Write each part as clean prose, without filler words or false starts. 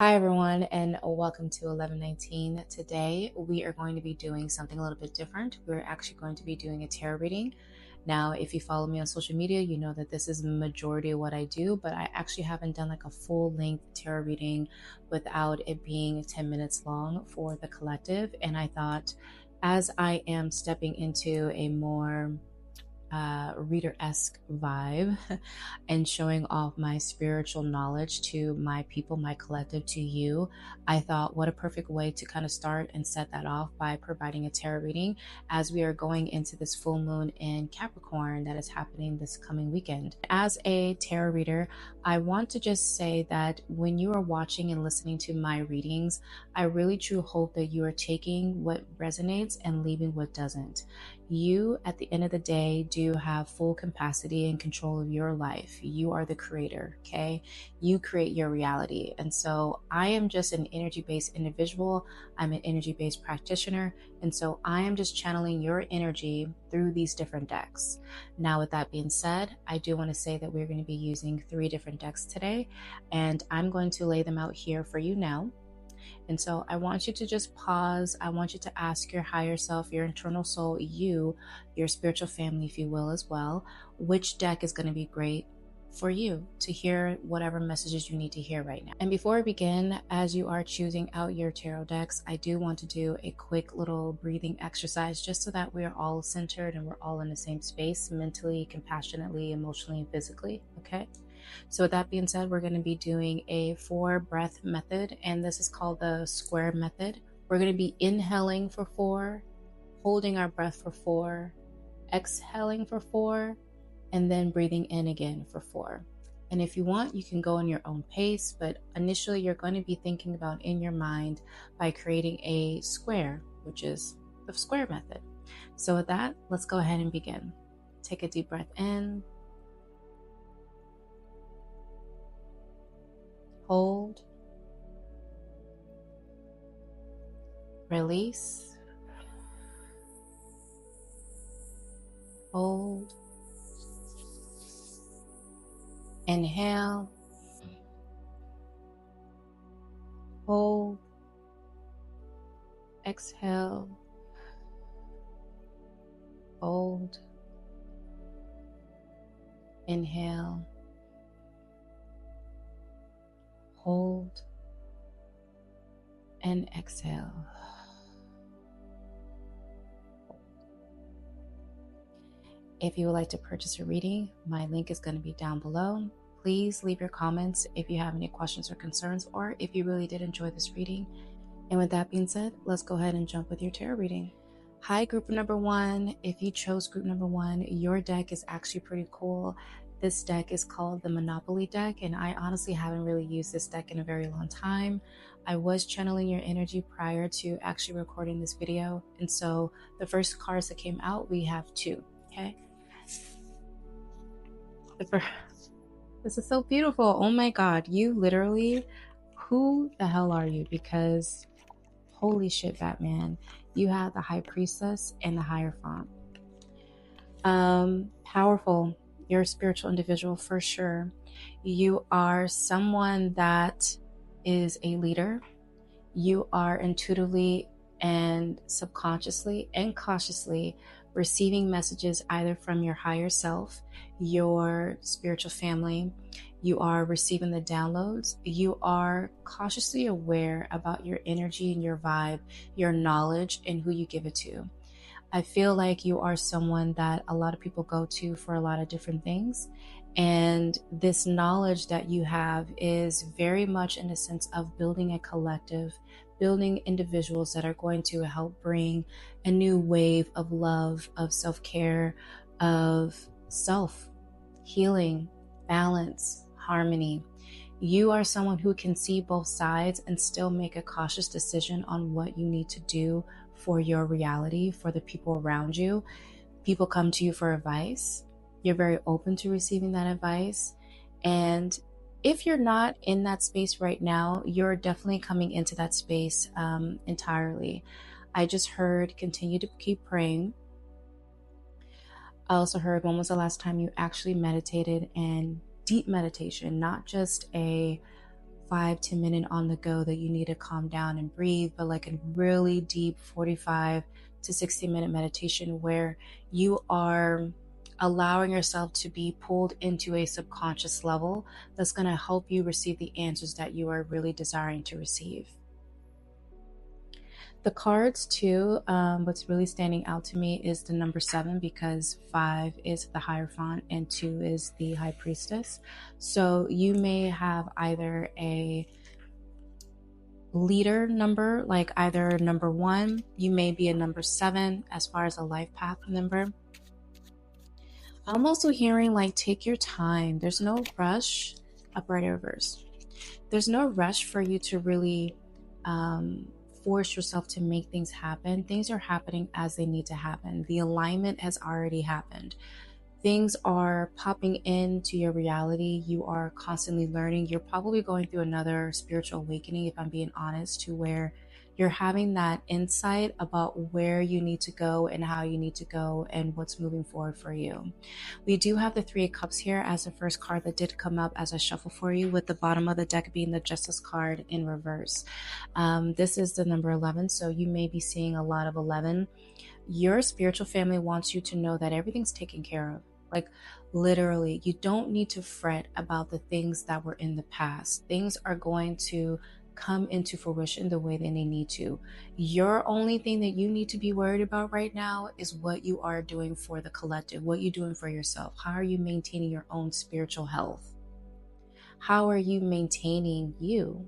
Hi everyone, and welcome to 1119. Today we are going to be doing something a little bit different. We're actually going to be doing a tarot reading. Now, if you follow me on social media, you know that this is the majority of what I do, but I actually haven't done like a full length tarot reading without it being 10 minutes long for the collective. And I thought, as I am stepping into a more reader-esque vibe and showing off my spiritual knowledge to my people, my collective, to you, I thought what a perfect way to kind of start and set that off by providing a tarot reading as we are going into this full moon in Capricorn that is happening this coming weekend. As a tarot reader, I want to just say that when you are watching and listening to my readings, I really truly hope that you are taking what resonates and leaving what doesn't. You, at the end of the day, do have full capacity and control of your life. You are the creator, okay? You create your reality. And so I am just an energy-based individual. I'm an energy-based practitioner. And so I am just channeling your energy through these different decks. Now, with that being said, I do want to say that we're going to be using 3 different decks today, and I'm going to lay them out here for you now. And so I want you to just pause. I want you to ask your higher self, your internal soul, you, your spiritual family, if you will, as well, which deck is going to be great for you to hear whatever messages you need to hear right now. And before I begin, as you are choosing out your tarot decks, I do want to do a quick little breathing exercise just so that we're all centered and we're all in the same space mentally, compassionately, emotionally, and physically. Okay. So with that being said, we're going to be doing a 4 breath method, and this is called the square method. We're going to be inhaling for 4, holding our breath for 4, exhaling for 4, and then breathing in again for 4. And if you want, you can go on your own pace, but initially you're going to be thinking about in your mind by creating a square, which is the square method. So with that, let's go ahead and begin. Take a deep breath in. Hold, release, hold, inhale, hold, exhale, hold, inhale, hold, and exhale. If you would like to purchase a reading, my link is going to be down below. Please leave your comments if you have any questions or concerns, or if you really did enjoy this reading. And with that being said, let's go ahead and jump with your tarot reading. Hi, group number 1. If you chose group number 1, your deck is actually pretty cool. This deck is called the Monopoly deck, and I honestly haven't really used this deck in a very long time. I was channeling your energy prior to actually recording this video, and so the first cards that came out, we have 2, okay? This is so beautiful. Oh my God, you literally, who the hell are you? Because holy shit, Batman, you have the High Priestess and the Hierophant. Powerful. You're a spiritual individual for sure. You are someone that is a leader. You are intuitively and subconsciously and cautiously receiving messages either from your higher self, your spiritual family. You are receiving the downloads. You are cautiously aware about your energy and your vibe, your knowledge, and who you give it to. I feel like you are someone that a lot of people go to for a lot of different things. And this knowledge that you have is very much in the sense of building a collective, building individuals that are going to help bring a new wave of love, of self-care, of self-healing, balance, harmony. You are someone who can see both sides and still make a cautious decision on what you need to do for your reality, for the people around you. People come to you for advice. You're very open to receiving that advice. And if you're not in that space right now, you're definitely coming into that space entirely. I just heard continue to keep praying. I also heard when was the last time you actually meditated, and deep meditation, not just a 5-10 minute on the go that you need to calm down and breathe, but like a really deep 45 to 60 minute meditation where you are allowing yourself to be pulled into a subconscious level that's going to help you receive the answers that you are really desiring to receive. The cards too, what's really standing out to me is the number 7, because 5 is the Hierophant and 2 is the High Priestess. So you may have either a leader number, like either number 1, you may be a number 7 as far as a life path number. I'm also hearing like take your time. There's no rush. Upright reverse. There's no rush for you to really force yourself to make things happen. Things are happening as they need to happen. The alignment has already happened. Things are popping into your reality. You are constantly learning. You're probably going through another spiritual awakening, if I'm being honest, to where you're having that insight about where you need to go and how you need to go and what's moving forward for you. We do have the 3 of Cups here as the first card that did come up as a shuffle for you, with the bottom of the deck being the Justice card in reverse. This is the number 11, so you may be seeing a lot of 11. Your spiritual family wants you to know that everything's taken care of. Like literally, you don't need to fret about the things that were in the past. Things are going to come into fruition the way that they need to. Your only thing that you need to be worried about right now is what you are doing for the collective, what you're doing for yourself. How are you maintaining your own spiritual health? How are you maintaining you?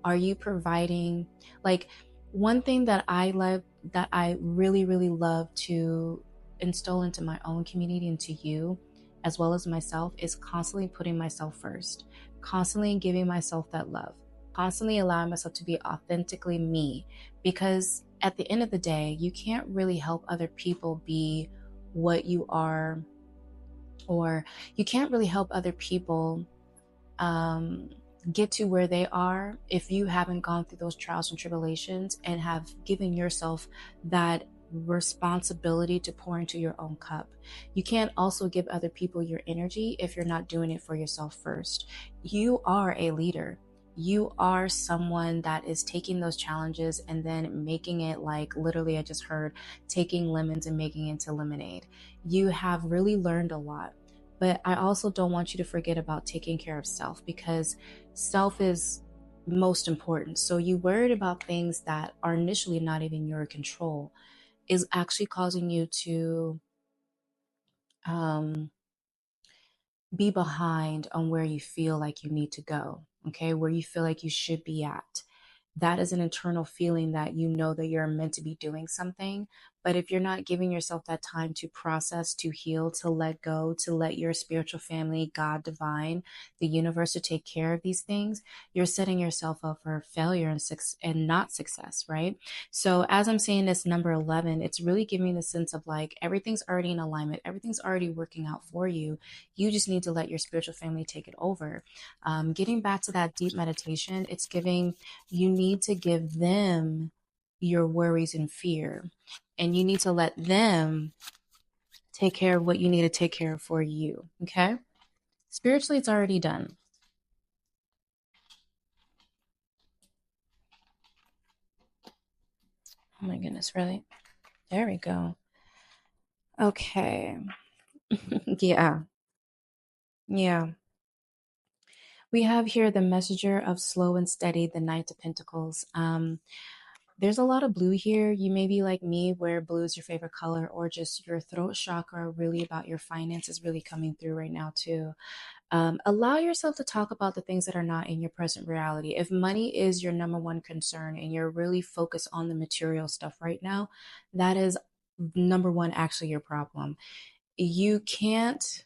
Are you providing, like, one thing that I love, that I really, really love to instill into my own community and to you, as well as myself, is constantly putting myself first, constantly giving myself that love, constantly allowing myself to be authentically me. Because at the end of the day, you can't really help other people be what you are, or you can't really help other people get to where they are if you haven't gone through those trials and tribulations and have given yourself that responsibility to pour into your own cup. You can't also give other people your energy if you're not doing it for yourself first. You are a leader. You are someone that is taking those challenges and then making it, like literally I just heard, taking lemons and making it into lemonade. You have really learned a lot. But I also don't want you to forget about taking care of self, because self is most important. So you worried about things that are initially not even your control is actually causing you to be behind on where you feel like you need to go, okay? Where you feel like you should be at. That is an internal feeling that you know that you're meant to be doing something. But if you're not giving yourself that time to process, to heal, to let go, to let your spiritual family, God, divine, the universe, to take care of these things, you're setting yourself up for failure and not success, right? So as I'm saying this number 11, it's really giving the sense of like everything's already in alignment. Everything's already working out for you. You just need to let your spiritual family take it over. Getting back to that deep meditation, it's giving, you need to give them your worries and fear, and you need to let them take care of what you need to take care of for you. Okay? Spiritually, it's already done. Oh my goodness, really? There we go. Okay. Yeah. Yeah. We have here the messenger of slow and steady, the Knight of Pentacles. There's a lot of blue here. You may be like me, where blue is your favorite color, or just your throat chakra, really about your finances, really coming through right now too. Allow yourself to talk about the things that are not in your present reality. If money is your number one concern and you're really focused on the material stuff right now, that is number one, actually your problem. You can't,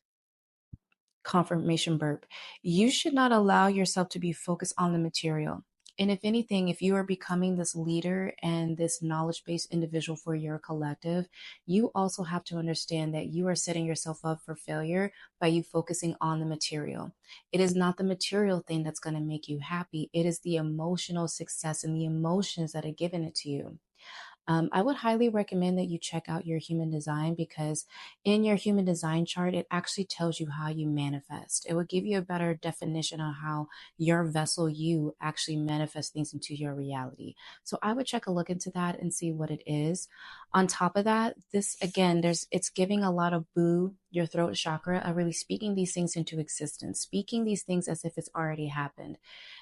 confirmation burp, you should not allow yourself to be focused on the material. And if anything, if you are becoming this leader and this knowledge based individual for your collective, you also have to understand that you are setting yourself up for failure by you focusing on the material. It is not the material thing that's going to make you happy, it is the emotional success and the emotions that are given it to you. I would highly recommend that you check out your human design, because in your human design chart, it actually tells you how you manifest. It will give you a better definition on how your vessel, you actually manifest things into your reality. So I would check a look into that and see what it is. On top of that, this again, it's giving a lot of boo, your throat chakra, of really speaking these things into existence, speaking these things as if it's already happened.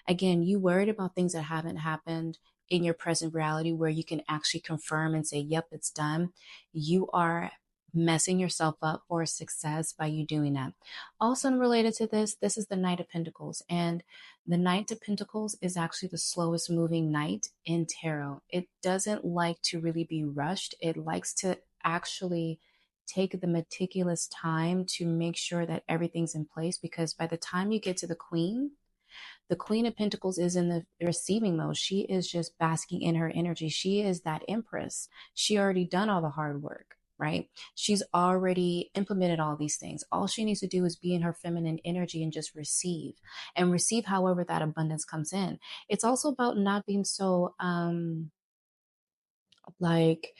Again, you worried about things that haven't happened in your present reality where you can actually confirm and say, yep, it's done. You are messing yourself up for success by you doing that. Also related to this is the Knight of Pentacles. And the Knight of Pentacles is actually the slowest moving knight in tarot. It doesn't like to really be rushed. It likes to actually take the meticulous time to make sure that everything's in place, because by the time you get to the Queen of Pentacles is in the receiving mode. She is just basking in her energy. She is that empress. She already done all the hard work, right? She's already implemented all these things. All she needs to do is be in her feminine energy and just receive, and receive however that abundance comes in. It's also about not being so like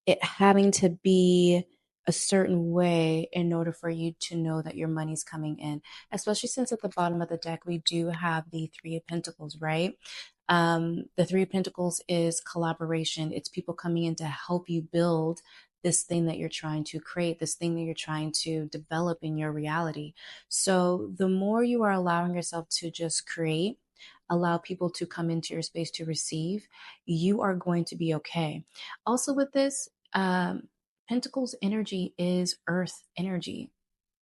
it having to be a certain way in order for you to know that your money's coming in, especially since at the bottom of the deck we do have the Three of Pentacles, right? The Three of Pentacles is collaboration. It's people coming in to help you build this thing that you're trying to create, this thing that you're trying to develop in your reality. So the more you are allowing yourself to just create, allow people to come into your space to receive, you are going to be okay. Also, with this, Pentacles energy is earth energy.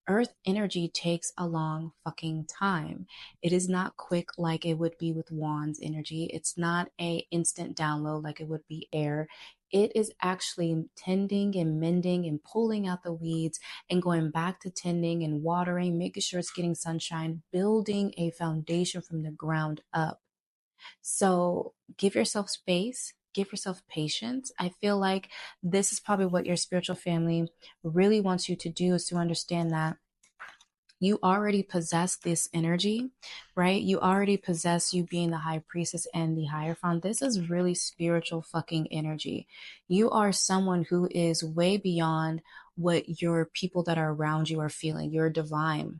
Earth energy takes a long fucking time. It is not quick like it would be with Wands energy. It's not a instant download like it would be air. It is actually tending and mending and pulling out the weeds and going back to tending and watering, making sure it's getting sunshine, building a foundation from the ground up. So give yourself space, give yourself patience. I feel like this is probably what your spiritual family really wants you to do, is to understand that you already possess this energy, right? You already possess you being the high priestess and the Hierophant. This is really spiritual fucking energy. You are someone who is way beyond what your people that are around you are feeling. You're divine.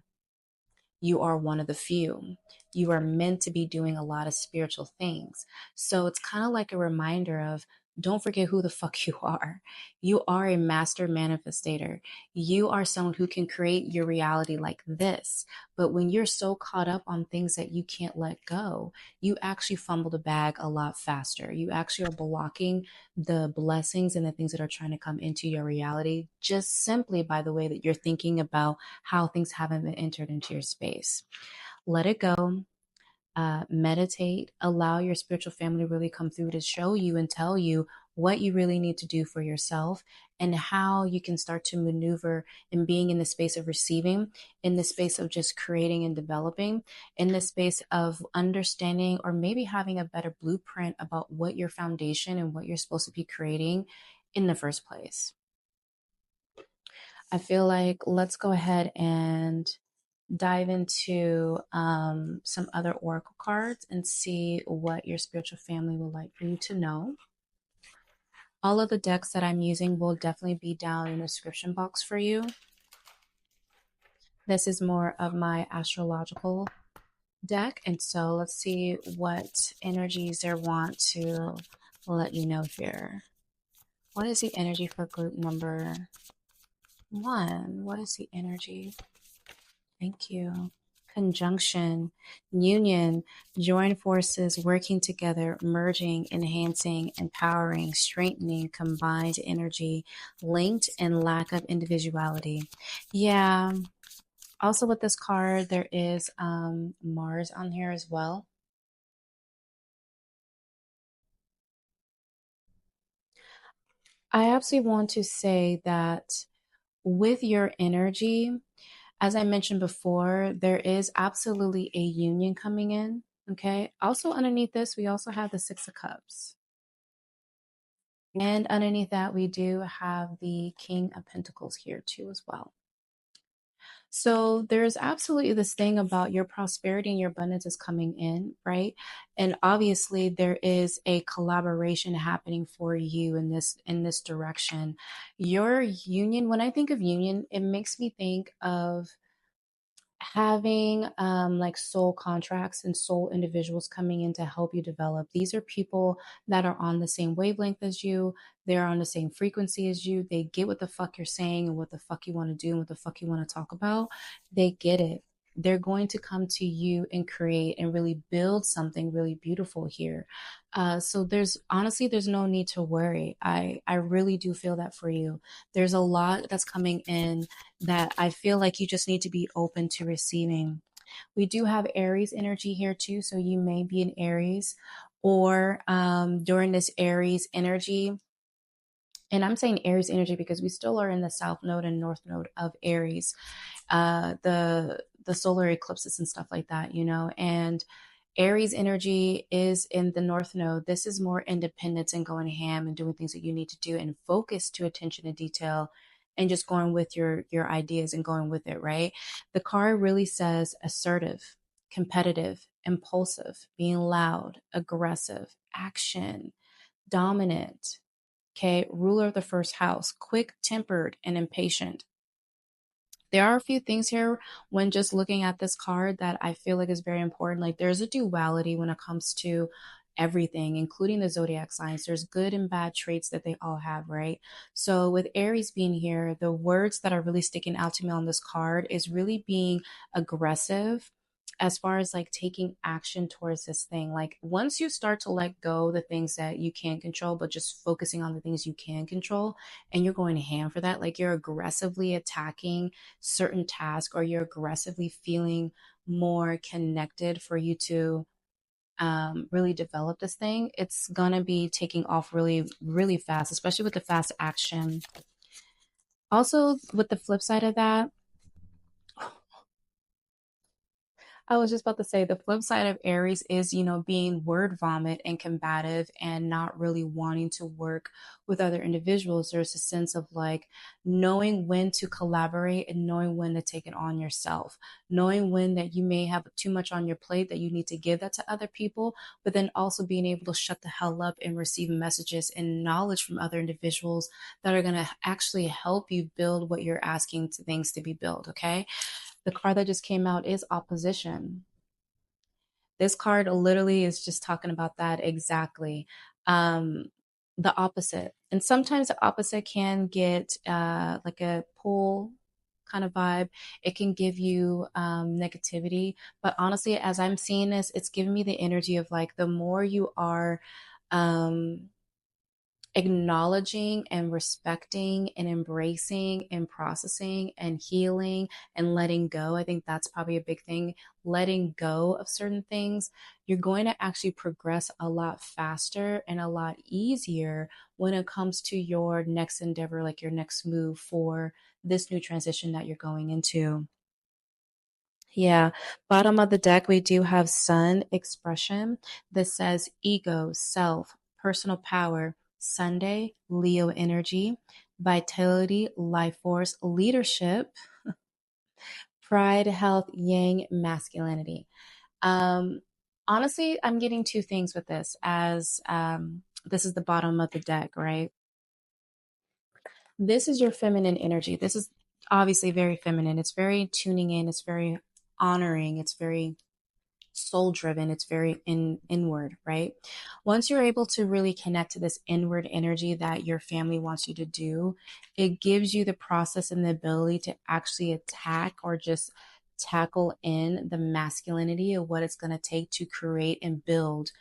You are one of the few. You are meant to be doing a lot of spiritual things. So it's kind of like a reminder of, don't forget who the fuck you are. You are a master manifestator. You are someone who can create your reality like this. But when you're so caught up on things that you can't let go, you actually fumble the bag a lot faster. You actually are blocking the blessings and the things that are trying to come into your reality just simply by the way that you're thinking about how things haven't been entered into your space. Let it go. Meditate, allow your spiritual family to really come through to show you and tell you what you really need to do for yourself, and how you can start to maneuver in being in the space of receiving, in the space of just creating and developing, in the space of understanding or maybe having a better blueprint about what your foundation and what you're supposed to be creating in the first place. I feel like let's go ahead and dive into some other oracle cards and see what your spiritual family would like for you to know. All of the decks that I'm using will definitely be down in the description box for you. This is more of my astrological deck, and so let's see what energies they want to let you know here. What is the energy for group number 1? What is the energy? Thank you. Conjunction, union, join forces, working together, merging, enhancing, empowering, strengthening, combined energy, linked, and lack of individuality. Yeah. Also with this card, there is Mars on here as well. I absolutely want to say that with your energy, as I mentioned before, there is absolutely a union coming in. Okay. Also, underneath this, we also have the Six of Cups. And underneath that, we do have the King of Pentacles here too, as well. So there's absolutely this thing about your prosperity and your abundance is coming in, right? And obviously there is a collaboration happening for you in this direction. Your union, when I think of union, it makes me think of having like soul contracts and soul individuals coming in to help you develop. These are people that are on the same wavelength as you, they're on the same frequency as you, they get what the fuck you're saying and what the fuck you want to do and what the fuck you want to talk about. They get it. They're going to come to you and create and really build something really beautiful here. So there's honestly there's no need to worry. I really do feel that for you. There's a lot that's coming in that I feel like you just need to be open to receiving. We do have Aries energy here too, so you may be in Aries or during this Aries energy. And I'm saying Aries energy because we still are in the south node and north node of Aries, the solar eclipses and stuff like that, you know. And Aries energy is in the North Node. This is more independence and going ham and doing things that you need to do and focus to attention to detail and just going with your ideas and going with it, right? The card really says assertive, competitive, impulsive, being loud, aggressive, action, dominant, okay, ruler of the first house, quick tempered and impatient. There are a few things here when just looking at this card that I feel like is very important. Like there's a duality when it comes to everything, including the zodiac signs. There's good and bad traits that they all have, right? So with Aries being here, the words that are really sticking out to me on this card is really being aggressive as far as like taking action towards this thing. Like once you start to let go the things that you can't control, but just focusing on the things you can control, and you're going to ham for that, like you're aggressively attacking certain task or you're aggressively feeling more connected for you to really develop this thing, it's gonna be taking off really, really fast, especially with the fast action. Also, with the flip side of that, I was just about to say the flip side of Aries is, you know, being word vomit and combative and not really wanting to work with other individuals. There's a sense of like knowing when to collaborate and knowing when to take it on yourself, knowing when that you may have too much on your plate that you need to give that to other people, but then also being able to shut the hell up and receive messages and knowledge from other individuals that are going to actually help you build what you're asking to things to be built. Okay. The card that just came out is opposition. This card literally is just talking about that exactly. Um, the opposite. And sometimes the opposite can get like a pull kind of vibe. It can give you negativity. But honestly, as I'm seeing this, it's giving me the energy of like the more you are um, acknowledging and respecting and embracing and processing and healing and letting go. I think that's probably a big thing. Letting go of certain things, you're going to actually progress a lot faster and a lot easier when it comes to your next endeavor, like your next move for this new transition that you're going into. Yeah, bottom of the deck, we do have Sun expression. This says ego, self, personal power, Sunday, Leo energy, vitality, life force, leadership, pride, health, yang, masculinity. Um, Honestly, I'm getting two things with this as this is the bottom of the deck, right? This is your feminine energy. This is obviously very feminine. It's very tuning in, it's very honoring, it's very soul driven, it's very inward, right? Once you're able to really connect to this inward energy that your family wants you to do, it gives you the process and the ability to actually attack or just tackle in the masculinity of what it's going to take to create and build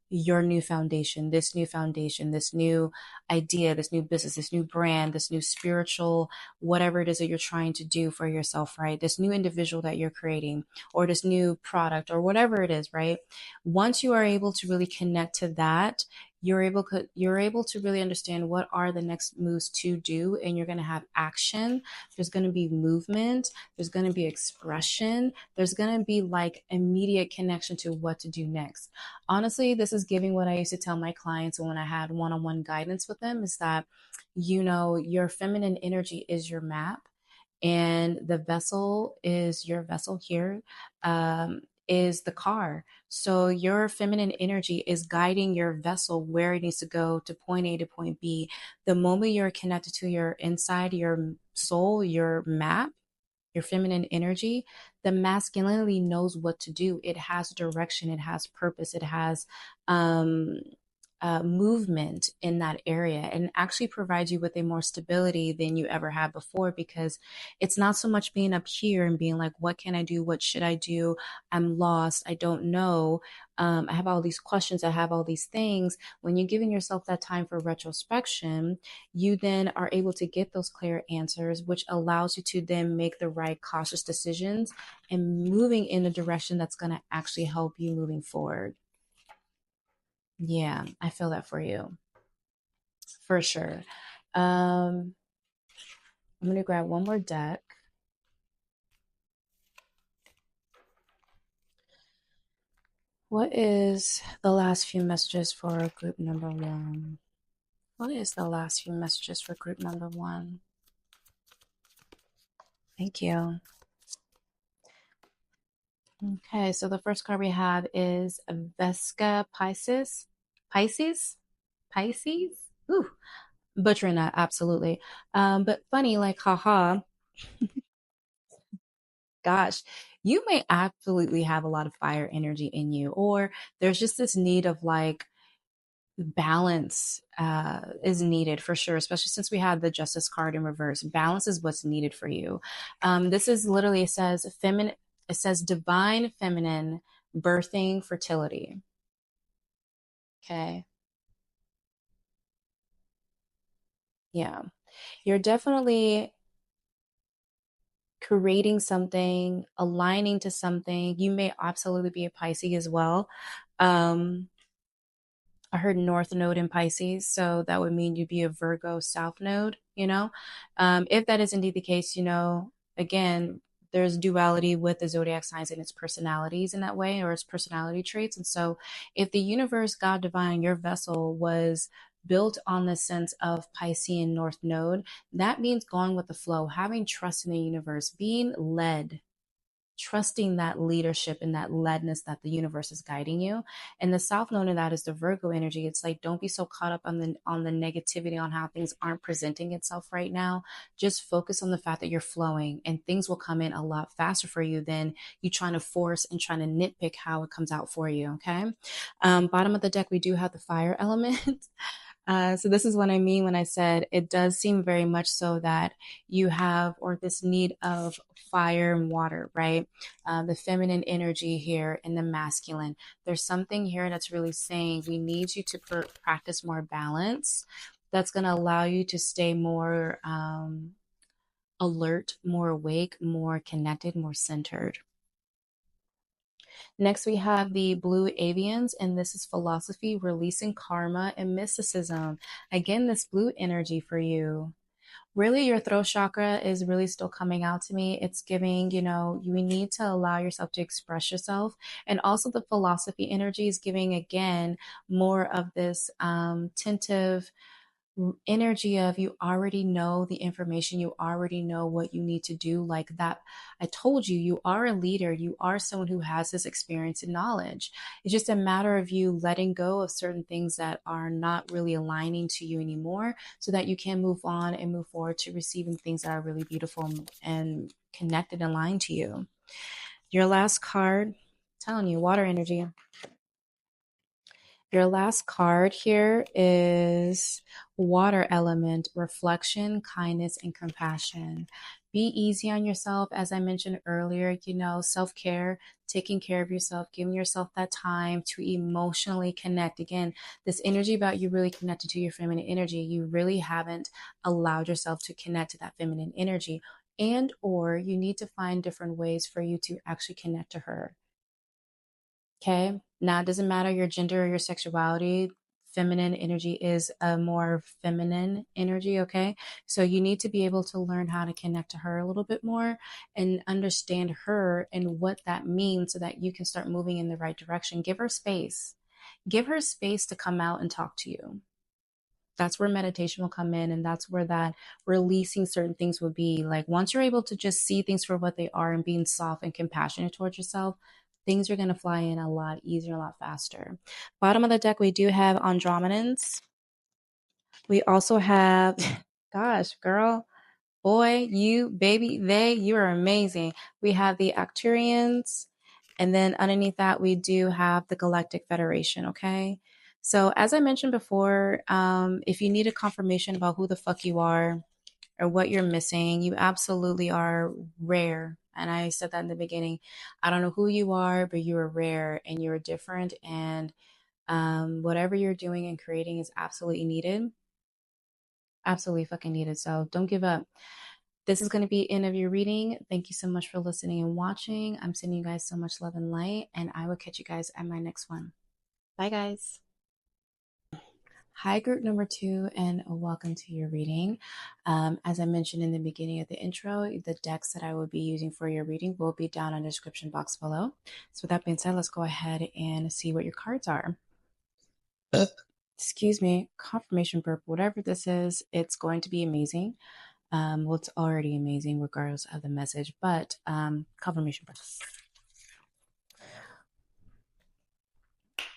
your new foundation, this new idea, this new business, this new brand, this new spiritual, whatever it is that you're trying to do for yourself, right? This new individual that you're creating, or this new product, or whatever it is, right? Once you are able to really connect to that, you're able to really understand what are the next moves to do, and you're going to have action. There's going to be movement. There's going to be expression. There's going to be like immediate connection to what to do next. Honestly, this is giving what I used to tell my clients when I had one-on-one guidance with them is that, you know, your feminine energy is your map And the vessel is your vessel here, is the car. So your feminine energy is guiding your vessel where it needs to go to point A to point B. The moment you're connected to your inside, your soul, your map, your feminine energy, the masculinity knows what to do. It has direction, it has purpose, it has um, movement in that area, and actually provides you with a more stability than you ever had before, because it's not so much being up here and being like, what can I do? What should I do? I'm lost. I don't know. I have all these questions. I have all these things. When you're giving yourself that time for retrospection, you then are able to get those clear answers, which allows you to then make the right cautious decisions and moving in a direction that's going to actually help you moving forward. Yeah, I feel that for you for sure. I'm going to grab one more deck. What is the last few messages for group number one? What is the last few messages for group number one? Thank you. Okay, so the first card we have is Vesca Pisces. Pisces? Pisces? Ooh, butchering that, absolutely. But funny, like, haha, gosh, you may absolutely have a lot of fire energy in you, or there's just this need of like balance is needed for sure, especially since we have the Justice card in reverse. Balance is what's needed for you. This is literally, it says feminine, it says divine feminine birthing fertility. Okay. Yeah. You're definitely creating something, aligning to something. You may absolutely be a Pisces as well. I heard North Node in Pisces, so that would mean you'd be a Virgo South Node, you know? If that is indeed the case, you know, again, there's duality with the zodiac signs and its personalities in that way, or its personality traits. And so if the universe, God divine, your vessel was built on the sense of Piscean North Node, that means going with the flow, having trust in the universe, being led, trusting that leadership and that ledness that the universe is guiding you. And the south node of that is the Virgo energy. It's like, don't be so caught up on the negativity, on how things aren't presenting itself right now. Just focus on the fact that you're flowing, and things will come in a lot faster for you than you trying to force and trying to nitpick how it comes out for you. Okay. Bottom of the deck, we do have the fire element. So this is what I mean when I said it does seem very much so that you have, or this need of fire and water, right? The feminine energy here and the masculine. There's something here that's really saying we need you to practice more balance. That's going to allow you to stay more alert, more awake, more connected, more centered. Next, we have the blue avians, and this is philosophy, releasing karma, and mysticism. Again, this blue energy for you. Really, your throat chakra is really still coming out to me. It's giving, you know, you need to allow yourself to express yourself. And also, the philosophy energy is giving, again, more of this tentative energy of you already know the information, you already know what you need to do. Like that, I told you, you are a leader, you are someone who has this experience and knowledge. It's just a matter of you letting go of certain things that are not really aligning to you anymore, so that you can move on and move forward to receiving things that are really beautiful and connected and aligned to you. Your last card, I'm telling you, water energy. Your last card here is water element, reflection, kindness, and compassion. Be easy on yourself. As I mentioned earlier, you know, self-care, taking care of yourself, giving yourself that time to emotionally connect. Again, this energy about you really connected to your feminine energy. You really haven't allowed yourself to connect to that feminine energy, and or you need to find different ways for you to actually connect to her. Okay. Now, it doesn't matter your gender or your sexuality. Feminine energy is a more feminine energy. Okay. So you need to be able to learn how to connect to her a little bit more and understand her and what that means, so that you can start moving in the right direction. Give her space. Give her space to come out and talk to you. That's where meditation will come in, and that's where that releasing certain things will be. Like once you're able to just see things for what they are and being soft and compassionate towards yourself, things are going to fly in a lot easier, a lot faster. Bottom of the deck, we do have Andromedans. We also have, gosh, girl, boy, you, baby, they, you are amazing. We have the Arcturians, and then underneath that, we do have the Galactic Federation, okay? So as I mentioned before, if you need a confirmation about who the fuck you are or what you're missing, you absolutely are rare. And I said that in the beginning. I don't know who you are, but you are rare and you're different. And whatever you're doing and creating is absolutely needed. Absolutely fucking needed. So don't give up. This is going to be end of your reading. Thank you so much for listening and watching. I'm sending you guys so much love and light, and I will catch you guys at my next one. Bye, guys. Hi, group number 2, and welcome to your reading. As I mentioned in the beginning of the intro, the decks that I will be using for your reading will be down in the description box below. So with that being said, let's go ahead and see what your cards are. Excuse me, confirmation burp, whatever this is, it's going to be amazing. Well, it's already amazing regardless of the message, but confirmation burp.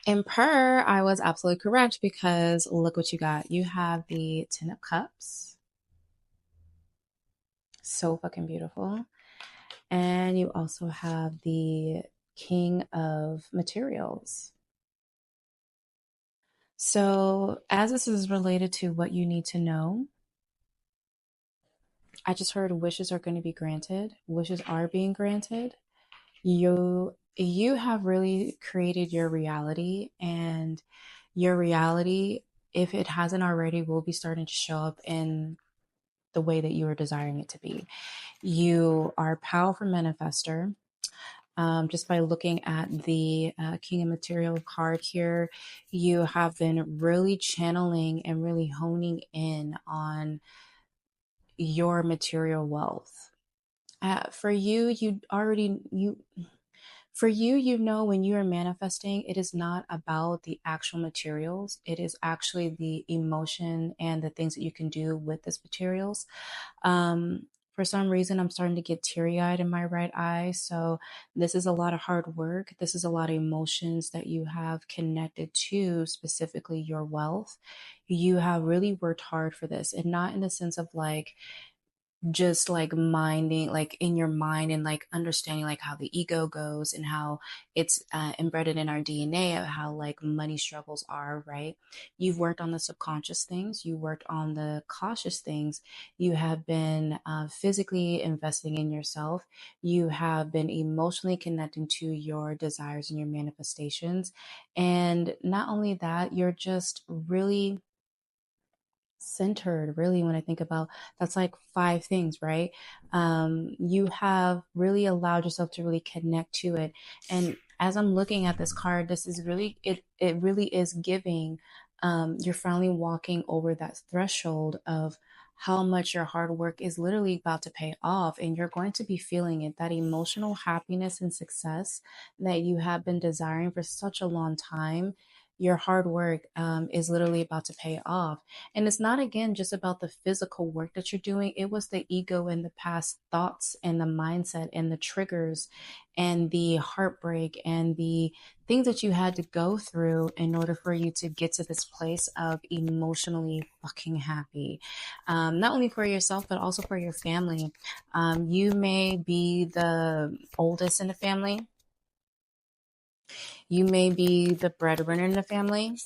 In per, I was absolutely correct because look what you got. You have the 10 of Cups. So fucking beautiful. And you also have the King of Materials. So as this is related to what you need to know, I just heard wishes are going to be granted. Wishes are being granted. You have really created your reality, and your reality, if it hasn't already, will be starting to show up in the way that you are desiring it to be. You are a powerful manifester. Just by looking at the King of Material card here, you have been really channeling and really honing in on your material wealth. For you, you know, when you are manifesting, it is not about the actual materials. It is actually the emotion and the things that you can do with these materials. For some reason, I'm starting to get teary-eyed in my right eye. So this is a lot of hard work. This is a lot of emotions that you have connected to, specifically your wealth. You have really worked hard for this, and not in the sense of like, just like minding, like in your mind, and like understanding like how the ego goes and how it's embedded in our DNA of how like money struggles are, right? You've worked on the subconscious things, you worked on the cautious things, you have been physically investing in yourself, you have been emotionally connecting to your desires and your manifestations. And not only that, you're just really centered. Really, when I think about, that's like 5 things, right? You have really allowed yourself to really connect to it. And as I'm looking at this card, this is really, it really is giving, you're finally walking over that threshold of how much your hard work is literally about to pay off, and you're going to be feeling it, that emotional happiness and success that you have been desiring for such a long time. Your hard work is literally about to pay off. And it's not, again, just about the physical work that you're doing. It was the ego and the past thoughts and the mindset and the triggers and the heartbreak and the things that you had to go through in order for you to get to this place of emotionally fucking happy. Not only for yourself, but also for your family. You may be the oldest in the family. You may be the breadwinner in the family.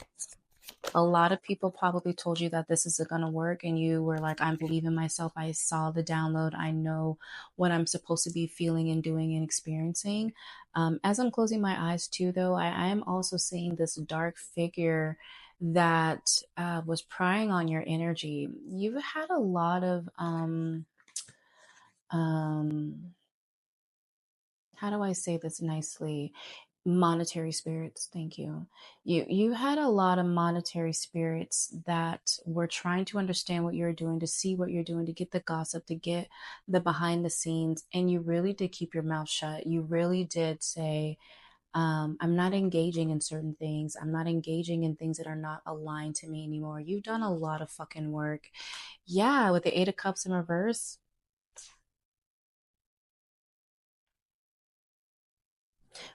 A lot of people probably told you that this isn't going to work, and you were like, I believe in myself. I saw the download. I know what I'm supposed to be feeling and doing and experiencing. As I'm closing my eyes too, though, I am also seeing this dark figure that was prying on your energy. You've had a lot of how do I say this nicely? Monetary spirits. Thank you. You had a lot of monetary spirits that were trying to understand what you're doing, to see what you're doing, to get the gossip, to get the behind the scenes. And you really did keep your mouth shut. You really did say, I'm not engaging in certain things. I'm not engaging in things that are not aligned to me anymore. You've done a lot of fucking work. Yeah, with the Eight of Cups in reverse.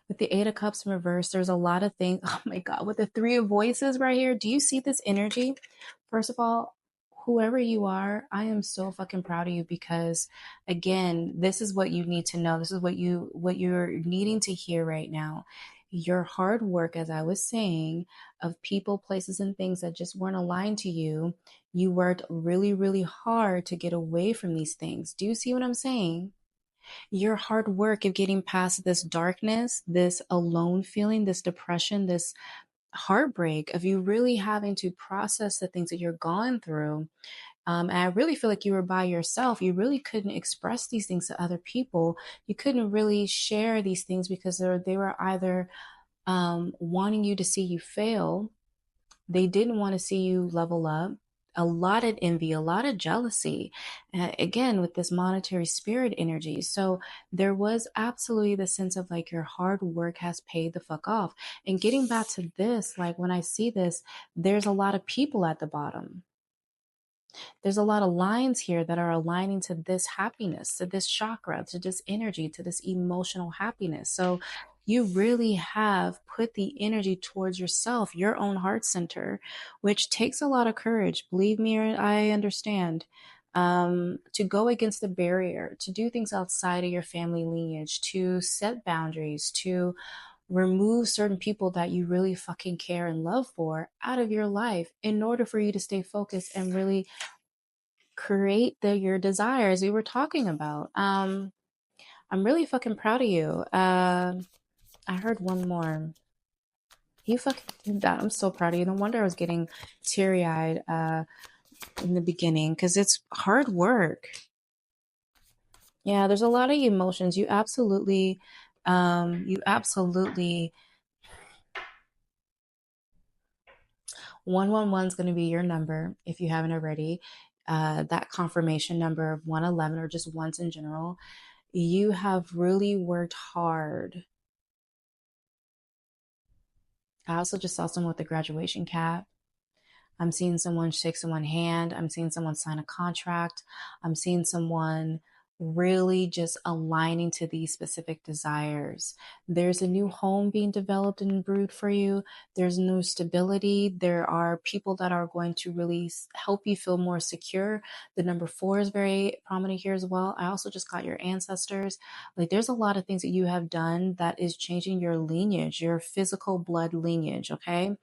With the Eight of Cups in reverse, there's a lot of things. Oh my God, with the Three of Voices right here, do you see this energy? First of all, whoever you are, I am so fucking proud of you because again, this is what you need to know. This is what you're needing to hear right now. Your hard work, as I was saying, of people, places, and things that just weren't aligned to you. You worked really, really hard to get away from these things. Do you see what I'm saying? Your hard work of getting past this darkness, this alone feeling, this depression, this heartbreak of you really having to process the things that you're going through. And I really feel like you were by yourself. You really couldn't express these things to other people. You couldn't really share these things because they were either wanting you to see you fail. They didn't want to see you level up. A lot of envy, a lot of jealousy, again, with this monetary spirit energy. So there was absolutely the sense of like your hard work has paid the fuck off. And getting back to this, like when I see this, there's a lot of people at the bottom. There's a lot of lines here that are aligning to this happiness, to this chakra, to this energy, to this emotional happiness. So you really have put the energy towards yourself, your own heart center, which takes a lot of courage. Believe me, I understand. To go against the barrier, to do things outside of your family lineage, to set boundaries, to remove certain people that you really fucking care and love for out of your life in order for you to stay focused and really create your desires we were talking about. I'm really fucking proud of you. I heard one more. You fucking did that. I'm so proud of you. No wonder I was getting teary eyed in the beginning because it's hard work. Yeah, there's a lot of emotions. You absolutely 111 is going to be your number if you haven't already. That confirmation number of 111 or just once in general. You have really worked hard. I also just saw someone with a graduation cap. I'm seeing someone shake someone's hand. I'm seeing someone sign a contract. I'm seeing someone really just aligning to these specific desires. There's a new home being developed and brewed for you. There's new stability. There are people that are going to really help you feel more secure. The number 4 is very prominent here as well. I also just got your ancestors. Like there's a lot of things that you have done that is changing your lineage, your physical blood lineage, okay?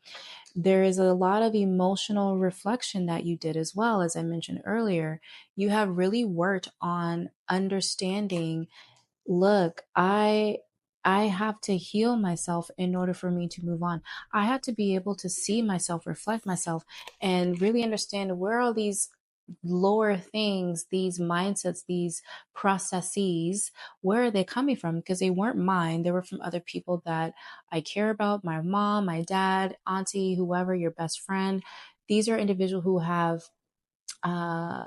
There is a lot of emotional reflection that you did as well. As I mentioned earlier, you have really worked on understanding, look, I have to heal myself in order for me to move on. I have to be able to see myself, reflect myself, and really understand where all these lower things, these mindsets, these processes, where are they coming from? Because they weren't mine. They were from other people that I care about, my mom, my dad, auntie, whoever, your best friend. These are individuals who have uh,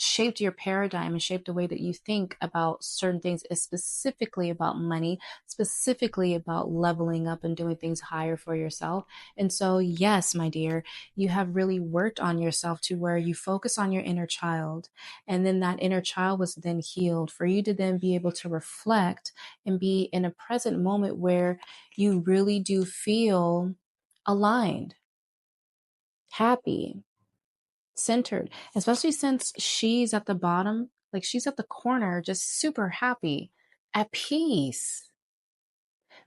shaped your paradigm and shaped the way that you think about certain things, specifically about money, specifically about leveling up and doing things higher for yourself. And so, yes, my dear, you have really worked on yourself to where you focus on your inner child. And then that inner child was then healed for you to then be able to reflect and be in a present moment where you really do feel aligned, happy, centered, especially since she's at the bottom, like she's at the corner, just super happy, at peace.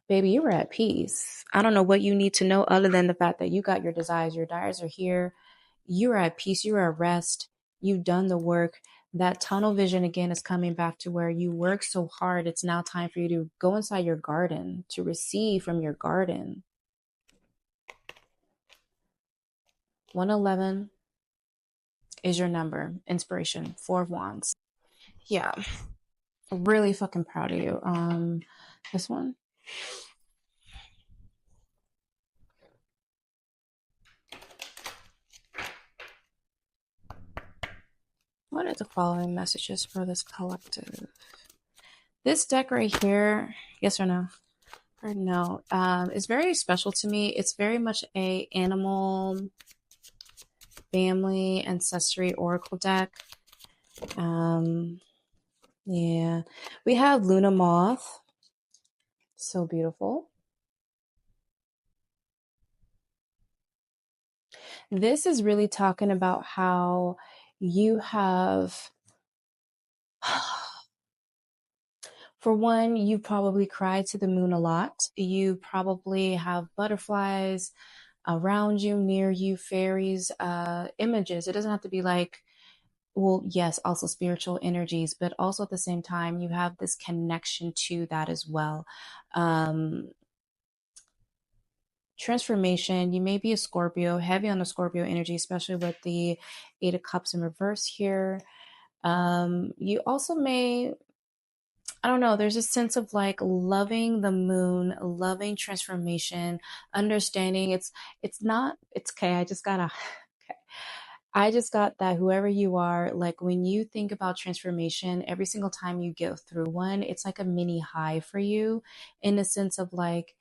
Baby, you were at peace. I don't know what you need to know other than the fact that you got your desires. Your desires are here. You're at peace. You're at rest. You've done the work. That tunnel vision again is coming back to where you work so hard. It's now time for you to go inside your garden, to receive from your garden. 111 is your number. Inspiration. 4 of Wands. Yeah. Really fucking proud of you. This one. What are the following messages for this collective? This deck right here, yes or no? Or no, it's very special to me. It's very much a animal, family, ancestry oracle deck. Yeah, we have Luna Moth. So beautiful. This is really talking about how you have, for one, you probably cried to the moon a lot. You probably have butterflies around you, near you, fairies, images. It doesn't have to be like, well, yes, also spiritual energies, but also at the same time, you have this connection to that as well. Um, Transformation, you may be a Scorpio, heavy on the Scorpio energy, especially with the Eight of Cups in reverse here. You also may, I don't know, there's a sense of like loving the moon, loving transformation, understanding it's not, it's okay. Okay. I just got that whoever you are, like when you think about transformation, every single time you go through one, it's like a mini high for you in the sense of like,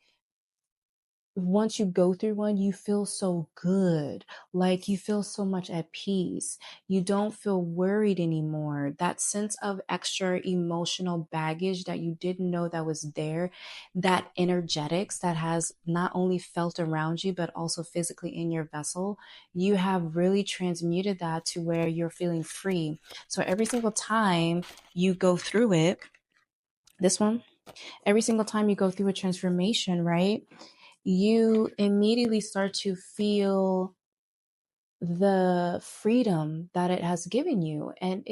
once you go through one, you feel so good. Like you feel so much at peace. You don't feel worried anymore. That sense of extra emotional baggage that you didn't know that was there, that energetics that has not only felt around you, but also physically in your vessel, you have really transmuted that to where you're feeling free. So every single time you go through it, this one, every single time you go through a transformation, right? You immediately start to feel the freedom that it has given you, and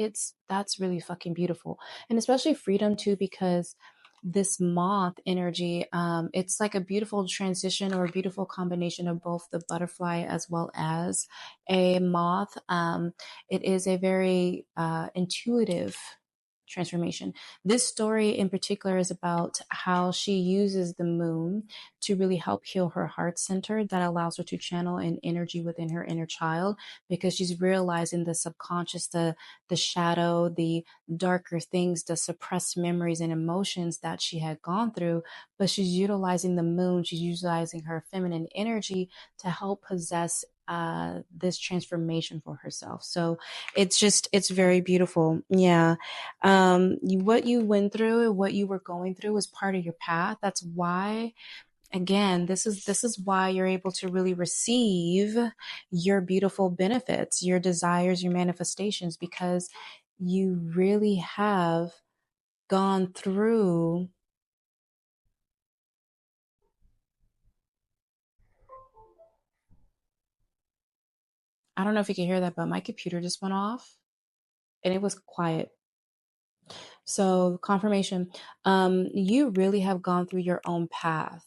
that's really fucking beautiful. And especially freedom too, because this moth energy, it's like a beautiful transition or a beautiful combination of both the butterfly as well as a moth. It is a very intuitive transformation. This story in particular is about how she uses the moon to really help heal her heart center, that allows her to channel an energy within her inner child, because she's realizing the subconscious, the shadow, the darker things, the suppressed memories and emotions that she had gone through. But she's utilizing the moon, she's utilizing her feminine energy to help possess this transformation for herself. So it's very beautiful. Yeah. What you went through, what you were going through was part of your path. That's why, again, this is why you're able to really receive your beautiful benefits, your desires, your manifestations, because you really have gone through. I don't know if you can hear that, but my computer just went off and it was quiet. So confirmation, you really have gone through your own path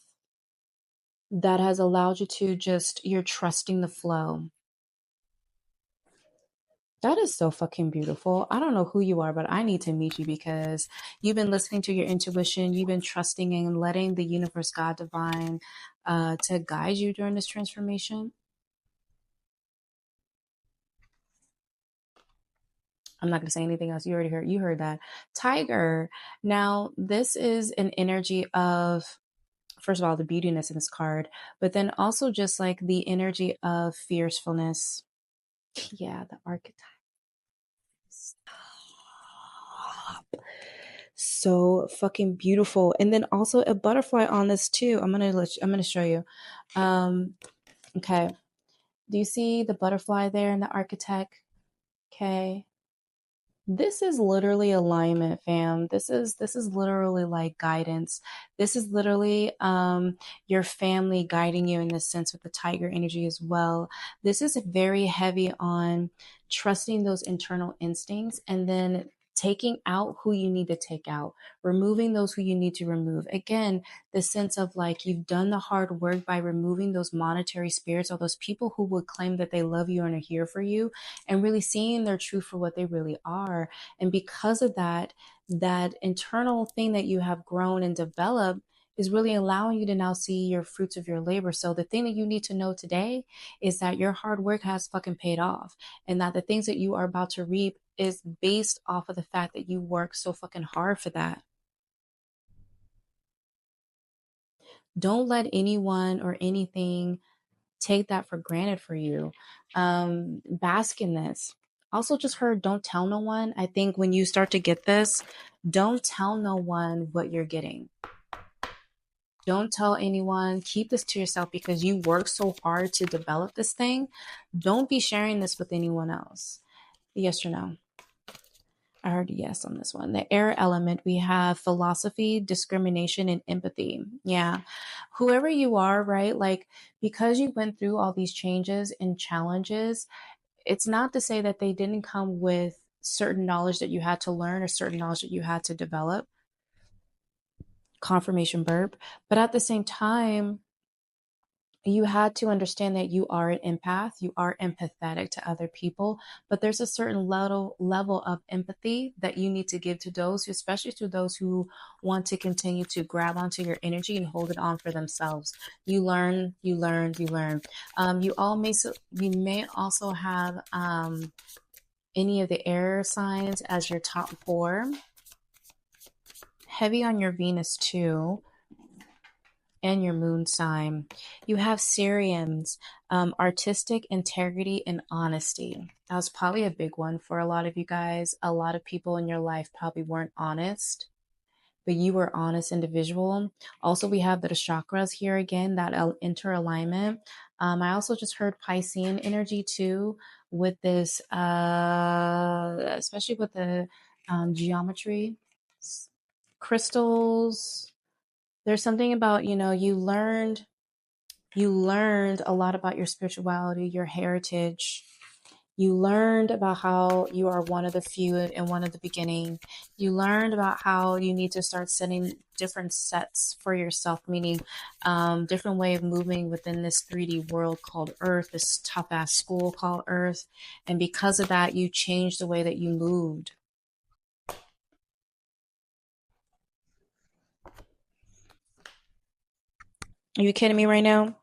that has allowed you to just, you're trusting the flow. That is so fucking beautiful. I don't know who you are, but I need to meet you, because you've been listening to your intuition. You've been trusting and letting the universe, God, divine, to guide you during this transformation. I'm not going to say anything else. You heard that. Tiger. Now, this is an energy of, first of all, the beautiness in this card, but then also just like the energy of fiercefulness. Yeah, the archetype. So fucking beautiful. And then also a butterfly on this too. I'm gonna show you. Okay. Do you see the butterfly there in the architect? Okay. This is literally alignment, fam. This is literally like guidance. This is literally your family guiding you in this sense with the tiger energy as well. This is very heavy on trusting those internal instincts, and then taking out who you need to take out, removing those who you need to remove. Again, the sense of like you've done the hard work by removing those monetary spirits, or those people who would claim that they love you and are here for you, and really seeing their truth for what they really are. And because of that, that internal thing that you have grown and developed is really allowing you to now see your fruits of your labor. So the thing that you need to know today is that your hard work has fucking paid off, and that the things that you are about to reap is based off of the fact that you work so fucking hard for that. Don't let anyone or anything take that for granted for you. Bask in this. Also, just heard don't tell no one. I think when you start to get this, don't tell no one what you're getting. Don't tell anyone. Keep this to yourself because you work so hard to develop this thing. Don't be sharing this with anyone else. Yes or no? I heard a yes on this one. The air element, we have philosophy, discrimination, and empathy. Yeah. Whoever you are, right? Like, because you went through all these changes and challenges, it's not to say that they didn't come with certain knowledge that you had to learn or certain knowledge that you had to develop. Confirmation burp. But at the same time, you had to understand that you are an empath, you are empathetic to other people, but there's a certain level of empathy that you need to give to those, especially to those who want to continue to grab onto your energy and hold it on for themselves. You learn, you learn, you learn. You may also have any of the air signs as your top four. Heavy on your Venus too. And your moon sign. You have Syrians, artistic integrity and honesty. That was probably a big one for a lot of you guys. A lot of people in your life probably weren't honest, but you were honest individual. Also, we have the chakras here again, that interalignment. I also just heard Piscean energy too with this, especially with the geometry, crystals. There's something about, you learned a lot about your spirituality, your heritage. You learned about how you are one of the few and one of the beginning. You learned about how you need to start setting different sets for yourself, meaning different way of moving within this 3D world called Earth, this tough ass school called Earth. And because of that, you changed the way that you moved. Are you kidding me right now?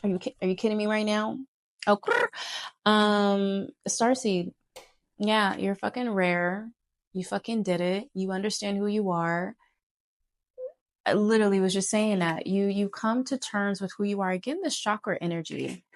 Are you kidding me right now? Oh, Starseed. Yeah, you're fucking rare. You fucking did it. You understand who you are. I literally was just saying that. You come to terms with who you are. Again, this chakra energy.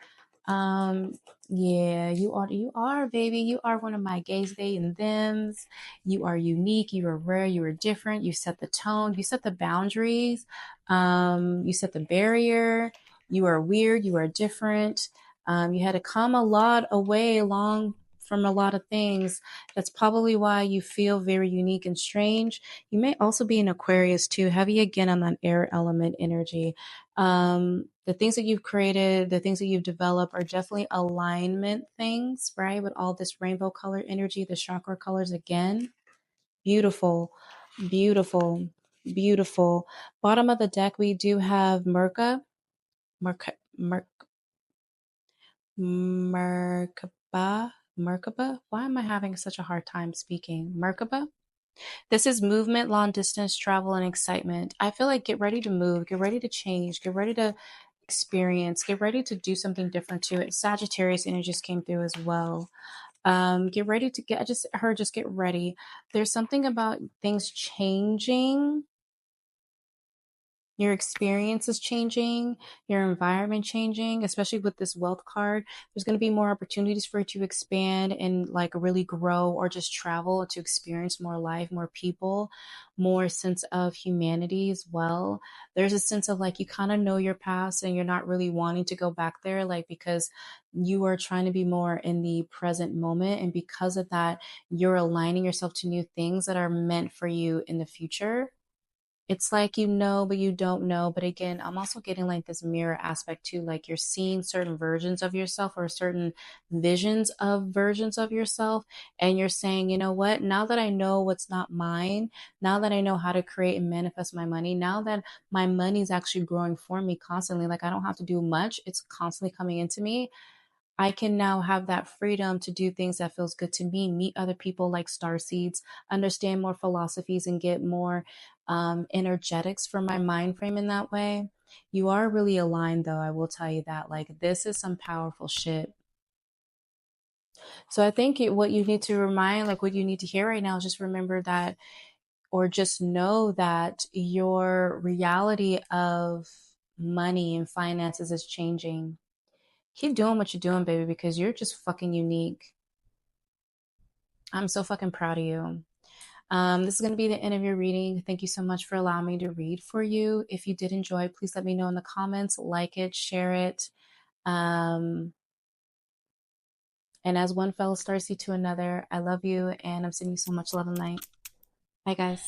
Um, yeah, you are, baby. You are one of my gays, they, and thems. You are unique. You are rare. You are different. You set the tone. You set the boundaries. You set the barrier. You are weird. You are different. You had to come a lot away along from a lot of things. That's probably why you feel very unique and strange. You may also be an Aquarius too, heavy again on that air element energy. The things that you've created, the things that you've developed are definitely alignment things, right? With all this rainbow color energy, the chakra colors again. Beautiful, beautiful, beautiful. Bottom of the deck, we do have Merca, Merc, Merkaba, Merkaba. Why am I having such a hard time speaking? Merkaba? This is movement, long distance travel, and excitement. I feel like get ready to move, get ready to change, get ready to experience, get ready to do something different too. Sagittarius energy just came through as well. Get ready to get, I just heard, just get ready. There's something about things changing, your experience is changing, your environment changing, especially with this wealth card. There's going to be more opportunities for you to expand and like really grow or just travel to experience more life, more people, more sense of humanity as well. There's a sense of like you kind of know your past and you're not really wanting to go back there, like because you are trying to be more in the present moment. And because of that, you're aligning yourself to new things that are meant for you in the future. It's like you know, but you don't know. But again, I'm also getting like this mirror aspect too. Like you're seeing certain versions of yourself or certain visions of versions of yourself. And you're saying, you know what? Now that I know what's not mine, now that I know how to create and manifest my money, now that my money is actually growing for me constantly, like I don't have to do much, it's constantly coming into me. I can now have that freedom to do things that feels good to me, meet other people like star seeds, understand more philosophies and get more energetics for my mind frame in that way. You are really aligned though, I will tell you that. Like this is some powerful shit. So I think what you need to remind, like what you need to hear right now is just remember that or just know that your reality of money and finances is changing. Keep doing what you're doing, baby, because you're just fucking unique. I'm so fucking proud of you. This is going to be the end of your reading. Thank you so much for allowing me to read for you. If you did enjoy, please let me know in the comments, like it, share it. And as one fellow starseed to another, I love you and I'm sending you so much love and light. Bye, guys.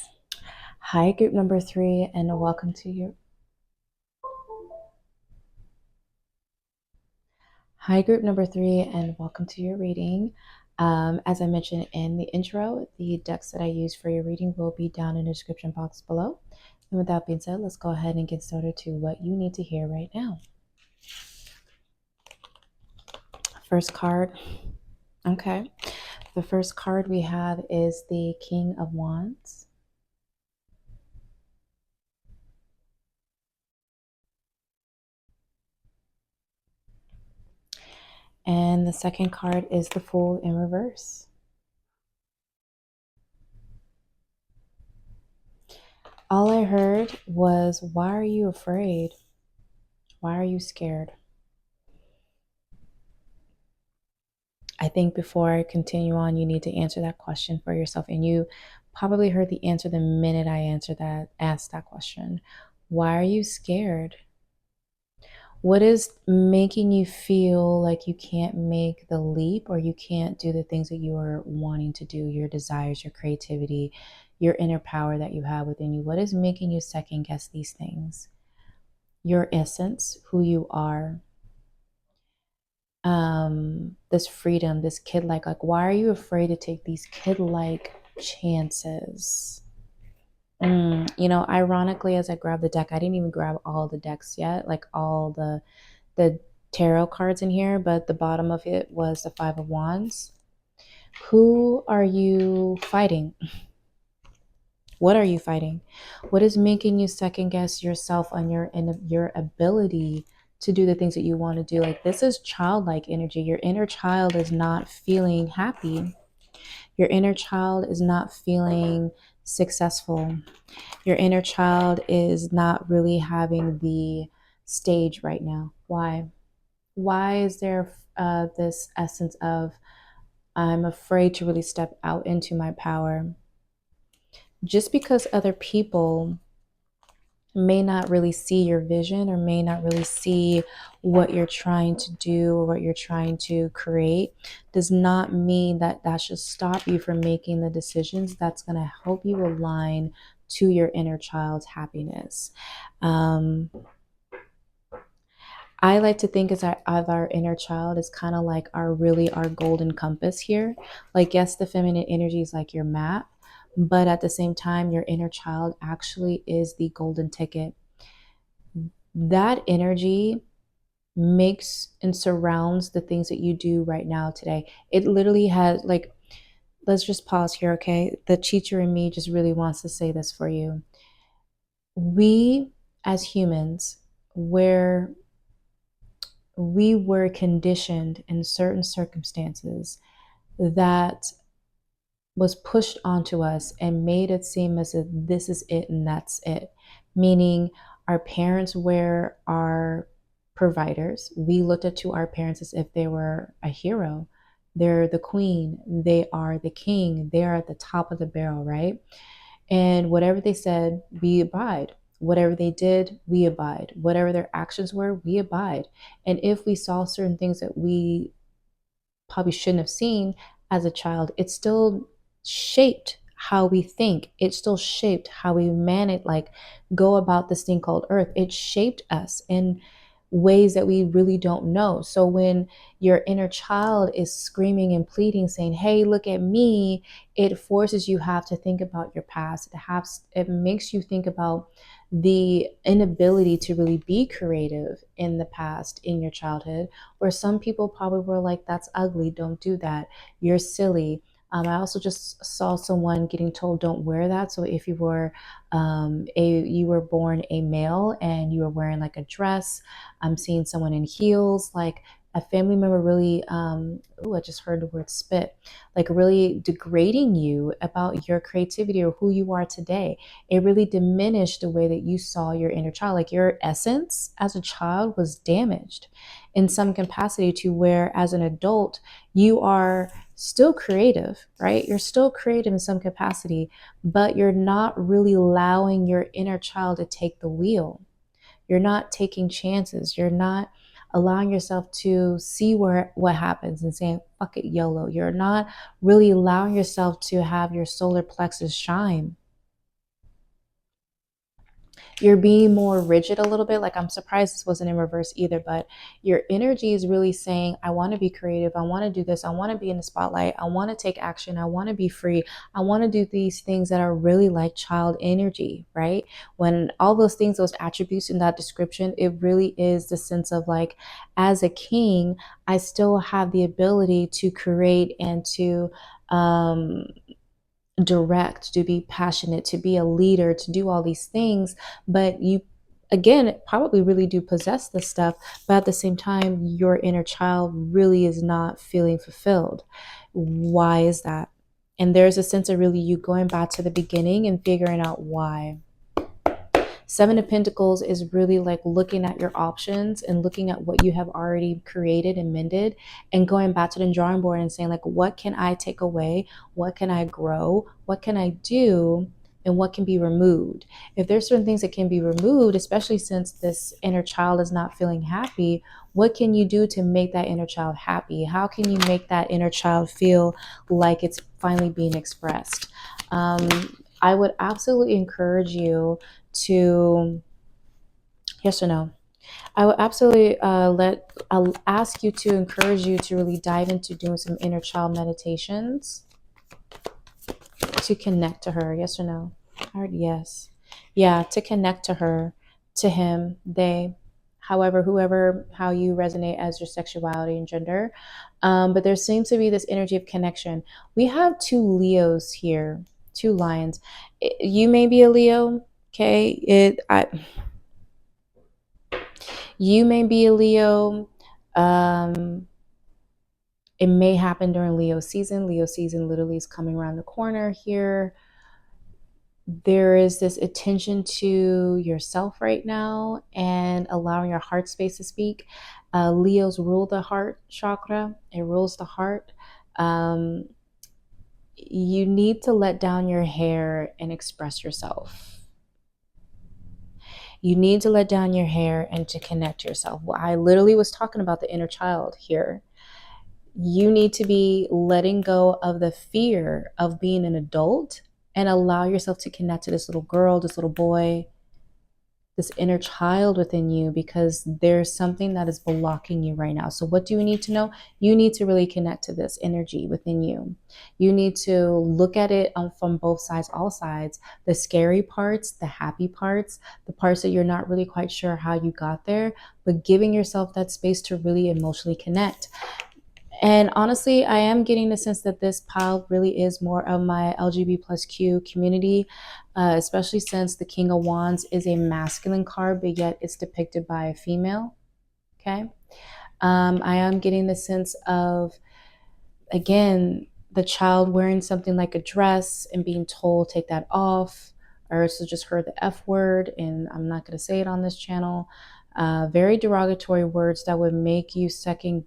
Hi, group number 3, and welcome to your... Hi, group number 3, and welcome to your reading. As I mentioned in the intro, the decks that I use for your reading will be down in the description box below. And with that being said, let's go ahead and get started to what you need to hear right now. First card. Okay. The first card we have is the King of Wands. And the second card is the Fool in reverse. All I heard was, why are you afraid? Why are you scared? I think before I continue on, you need to answer that question for yourself. And you probably heard the answer the minute I asked that question. Why are you scared? What is making you feel like you can't make the leap, or you can't do the things that you are wanting to do, your desires, your creativity, your inner power that you have within you? What is making you second guess these things? Your essence, who you are, this freedom, this kid-like, why are you afraid to take these kid-like chances? You know, ironically, as I grabbed the deck, I didn't even grab all the decks yet, like all the tarot cards in here, but the bottom of it was the Five of Wands. Who are you fighting? What are you fighting? What is making you second guess yourself on your ability to do the things that you want to do? Like, this is childlike energy. Your inner child is not feeling happy. Your inner child is not feeling successful. Your inner child is not really having the stage right now. Why? Why is there this essence of, I'm afraid to really step out into my power? Just because other people may not really see your vision, or may not really see what you're trying to do or what you're trying to create, does not mean that that should stop you from making the decisions that's going to help you align to your inner child's happiness. I like to think of our inner child as kind of like our golden compass here. Like, yes, the feminine energy is like your map, but at the same time, your inner child actually is the golden ticket. That energy makes and surrounds the things that you do right now today. It literally has, like, let's just pause here, okay? The teacher in me just really wants to say this for you. We as humans, where we were conditioned in certain circumstances that was pushed onto us and made it seem as if this is it and that's it. Meaning, our parents were our providers. We looked up to our parents as if they were a hero. They're the queen, they are the king, they're at the top of the barrel, right? And whatever they said, we abide. Whatever they did, we abide. Whatever their actions were, we abide. And if we saw certain things that we probably shouldn't have seen as a child, it still shaped how we think. It still shaped how we manage, like, go about this thing called earth. It shaped us in ways that we really don't know. So when your inner child is screaming and pleading, saying, hey, look at me, it forces you have to think about your past. It makes you think about the inability to really be creative in the past, in your childhood, where some people probably were like, that's ugly, don't do that, you're silly. I also just saw someone getting told, don't wear that. So if you were you were born a male and you were wearing like a dress, I'm seeing someone in heels, like, a family member really, I just heard the word spit, like really degrading you about your creativity or who you are today. It really diminished the way that you saw your inner child. Like your essence as a child was damaged in some capacity to where as an adult, you are still creative, right? You're still creative in some capacity, but you're not really allowing your inner child to take the wheel. You're not taking chances. You're not allowing yourself to see what happens and saying, fuck it, YOLO. You're not really allowing yourself to have your solar plexus shine. You're being more rigid a little bit. Like, I'm surprised this wasn't in reverse either, but your energy is really saying, I want to be creative. I want to do this. I want to be in the spotlight. I want to take action. I want to be free. I want to do these things that are really like child energy, right? When all those things, those attributes in that description, it really is the sense of like, as a king, I still have the ability to create and to, direct, to be passionate, to be a leader, to do all these things. But you, again, probably really do possess this stuff. But at the same time, your inner child really is not feeling fulfilled. Why is that? And there's a sense of really you going back to the beginning and figuring out why. Seven of Pentacles is really like looking at your options and looking at what you have already created and mended and going back to the drawing board and saying like, what can I take away? What can I grow? What can I do? And what can be removed? If there's certain things that can be removed, especially since this inner child is not feeling happy, what can you do to make that inner child happy? How can you make that inner child feel like it's finally being expressed? I would absolutely encourage you to, yes or no? I would absolutely I'll ask you to encourage you to really dive into doing some inner child meditations to connect to her. Yes or no? I heard yes. Yeah, to connect to her, to him, they, however, whoever, how you resonate as your sexuality and gender. But there seems to be this energy of connection. We have two Leos here, two lions. You may be a Leo, okay? You may be a Leo. It may happen during Leo season. Leo season literally is coming around the corner here. There is this attention to yourself right now and allowing your heart space to speak. Leos rule the heart chakra. It rules the heart. You need to let down your hair and express yourself. You need to let down your hair and to connect yourself. Well, I literally was talking about the inner child here. You need to be letting go of the fear of being an adult and allow yourself to connect to this little girl, this little boy, this inner child within you, because there's something that is blocking you right now. So what do you need to know? You need to really connect to this energy within you. You need to look at it from both sides, all sides, the scary parts, the happy parts, the parts that you're not really quite sure how you got there, but giving yourself that space to really emotionally connect. And honestly, I am getting the sense that this pile really is more of my LGBT plus Q community, especially since the King of Wands is a masculine card, but yet it's depicted by a female. Okay. I am getting the sense of, again, the child wearing something like a dress and being told, take that off, or else just heard the F word, and I'm not going to say it on this channel. Very derogatory words that would make you second.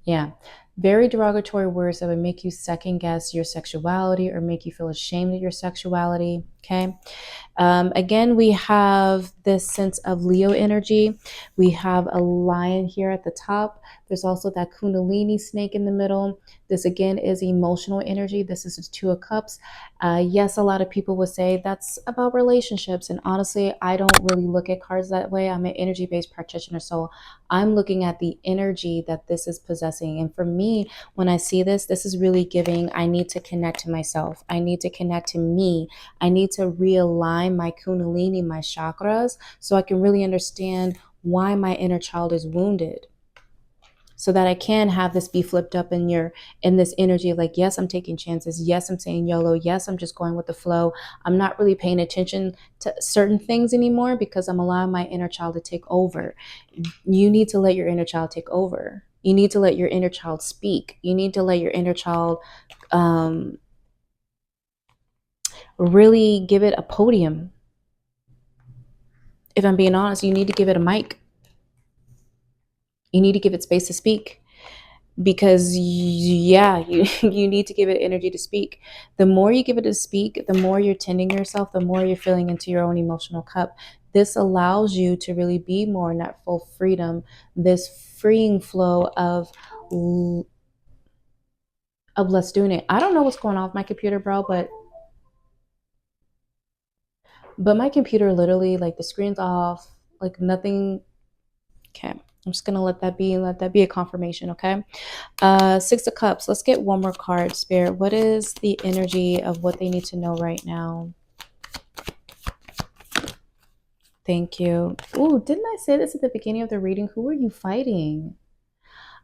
Yeah. Very derogatory words that would make you second guess your sexuality or make you feel ashamed of your sexuality. Okay. Again, we have this sense of Leo energy. We have a lion here at the top. There's also that Kundalini snake in the middle. This again is emotional energy. This is the Two of Cups. Yes, a lot of people would say that's about relationships. And honestly, I don't really look at cards that way. I'm an energy-based practitioner. So I'm looking at the energy that this is possessing. And for me, when I see this, this is really giving, I need to connect to myself. I need to connect to me. I need to realign my Kundalini, my chakras, so I can really understand why my inner child is wounded. so that I can have this be flipped up in this energy of like, yes, I'm taking chances. Yes, I'm saying YOLO. Yes, I'm just going with the flow. I'm not really paying attention to certain things anymore because I'm allowing my inner child to take over. You need to let your inner child take over. You need to let your inner child speak. You need to let your inner child really give it a podium. If I'm being honest, you need to give it a mic. You need to give it space to speak. Because you need to give it energy to speak. The more you give it to speak, the more you're tending yourself, the more you're filling into your own emotional cup. This allows you to really be more in that full freedom, this freeing flow of less doing it. I don't know what's going on with my computer, bro, but my computer literally, like, the screen's off, like nothing. Okay, I'm just gonna let that be and let that be a confirmation. Okay. Six of Cups. Let's get one more card, Spirit. What is the energy of what they need to know right now? Thank you. Ooh, didn't I say this at the beginning of the reading? Who are you fighting?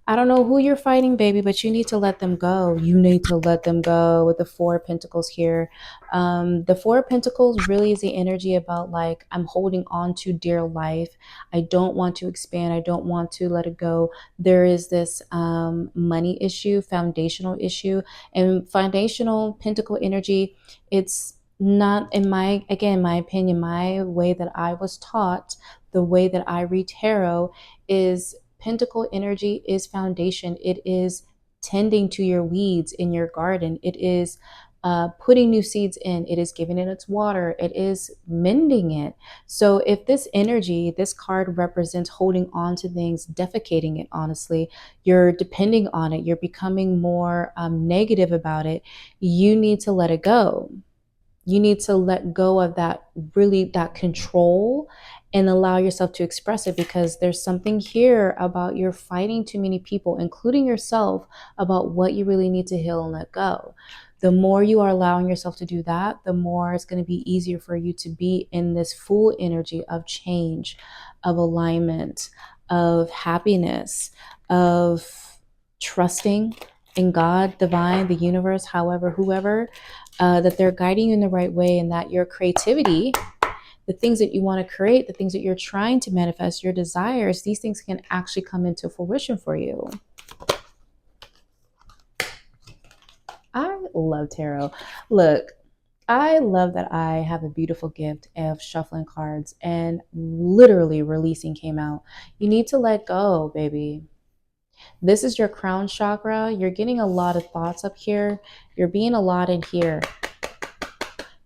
I don't know who you're fighting, baby, but you need to let them go. You need to let them go with the Four of Pentacles here. The Four of Pentacles really is the energy about like, I'm holding on to dear life. I don't want to expand. I don't want to let it go. There is this money issue, foundational issue, and foundational pentacle energy. It's not, in my, again, my opinion, my way that I was taught, the way that I read tarot is Pentacle energy is foundation. It is tending to your weeds in your garden. It is putting new seeds in. It is giving it its water. It is mending it. So if this energy, this card represents holding on to things, defecating it, honestly, you're depending on it, you're becoming more negative about it, you need to let it go. You need to let go of that, really, that control, and allow yourself to express it, because there's something here about you're fighting too many people, including yourself, about what you really need to heal and let go. The more you are allowing yourself to do that, the more it's going to be easier for you to be in this full energy of change, of alignment, of happiness, of trusting in God, divine, the universe, however, whoever, that they're guiding you in the right way, and that your creativity, the things that you want to create, the things that you're trying to manifest, your desires, these things can actually come into fruition for you. I love tarot. Look, I love that I have a beautiful gift of shuffling cards, and literally releasing came out. You need to let go, baby. This is your crown chakra. You're getting a lot of thoughts up here. You're being a lot in here.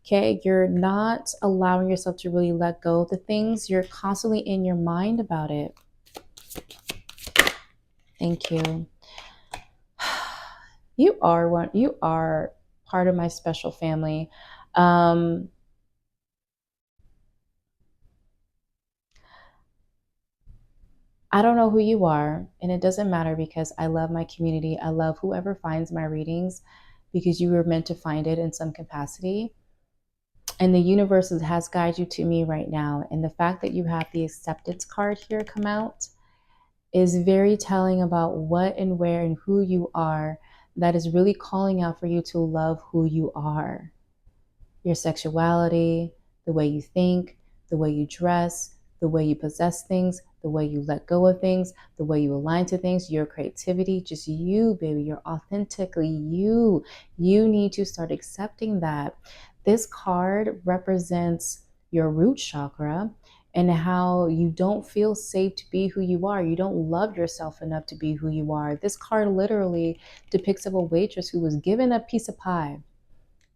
Okay, you're not allowing yourself to really let go of the things. You're constantly in your mind about it. Thank you. You are part of my special family. I don't know who you are, and it doesn't matter, because I love my community. I love whoever finds my readings, because you were meant to find it in some capacity. And the universe has guided you to me right now. And the fact that you have the acceptance card here come out is very telling about what and where and who you are. That is really calling out for you to love who you are. Your sexuality, the way you think, the way you dress, the way you possess things, the way you let go of things, the way you align to things, your creativity, just you, baby. You're authentically you. You need to start accepting that. This card represents your root chakra, and how you don't feel safe to be who you are. You don't love yourself enough to be who you are. This card literally depicts of a waitress who was given a piece of pie